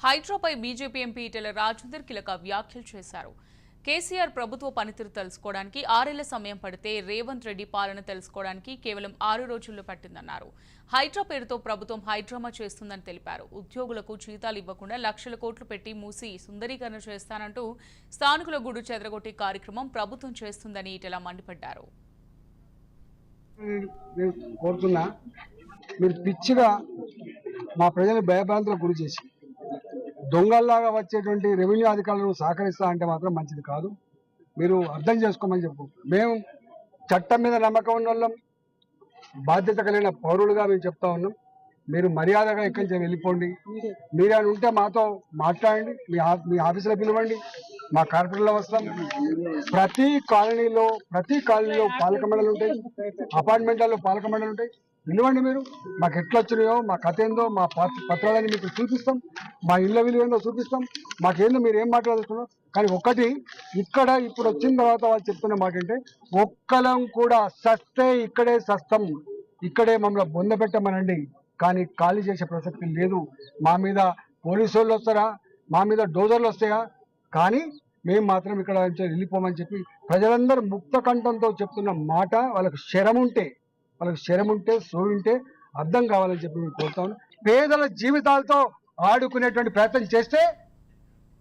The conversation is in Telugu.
హైడ్రాపై బీజేపీ ఎంపీ ఈటెల రాజేందర్ కీలక వ్యాఖ్యలు చేశారు. కేసీఆర్ ప్రభుత్వ పనితీరు తెలుసుకోవడానికి 6 ఏళ్ల సమయం పడితే రేవంత్ రెడ్డి పాలన తెలుసుకోవడానికి కేవలం 6 రోజుల్లో పట్టిందన్నారు. హైడ్రా పేరుతో ప్రభుత్వం హైడ్రామా చేస్తుందని తెలిపారు. ఉద్యోగులకు జీతాలు ఇవ్వకుండా లక్షల కోట్లు పెట్టి మూసి సుందరీకరణ చేస్తానంటూ స్థానికుల గూడు చెదరగొట్టే కార్యక్రమం ప్రభుత్వం చేస్తుందని ఈటెల మండిపడ్డారు. మీరు పిచ్చిగా మా ప్రజలు భయభ్రాంతులకు గురి చేసి దొంగల్లాగా వచ్చేటువంటి రెవెన్యూ అధికారులను సహకరిస్తా అంటే మాత్రం మంచిది కాదు. మీరు అర్థం చేసుకోమని చెప్పు. మేము చట్టం మీద నమ్మకం ఉన్న వాళ్ళం, బాధ్యత కలిగిన పౌరులుగా మేము చెప్తా ఉన్నాం. మీరు మర్యాదగా ఇక్కడి నుంచి వెళ్ళిపోండి. మీరు అని ఉంటే మాతో మాట్లాడండి, మీ ఆఫీసులో పిలవండి, మా కార్పొరేట్లో వస్తాం. ప్రతి కాలనీలో పాలక మండలి ఉంటాయి, అపార్ట్మెంట్లలో పాలక మండలి ఉంటాయి. పిలవండి. మీరు మాకు ఎట్లా వచ్చినాయో, మా కథ ఏందో, మా పత్రాలని మీకు చూపిస్తాం, మా ఇళ్ళ విలువ ఏందో చూపిస్తాం, మాకేందో మీరు ఏం మాట్లాడుతున్నారు. కానీ ఒక్కటి ఇక్కడ ఇప్పుడు వచ్చిన తర్వాత వాళ్ళు చెప్తున్న మాట అంటే, ఒక్కలం కూడా సస్తే ఇక్కడే సస్తం, ఇక్కడే మమ్మల్ని బొంద పెట్టమనండి, కానీ ఖాళీ చేసే ప్రసక్తి లేదు. మా మీద పోలీసు వాళ్ళు వస్తారా, మా మీద డోజర్లు వస్తాయా, కానీ మేము మాత్రం ఇక్కడ వెళ్ళిపోమని చెప్పి ప్రజలందరూ ముక్త కంఠంతో చెప్తున్న మాట వాళ్ళకి శరం ఉంటే సోవింటే అర్థం కావాలని చెప్పి మేము కోరుతాను. పేదల జీవితాలతో ఆడుకునేటువంటి ప్రయత్నం చేస్తే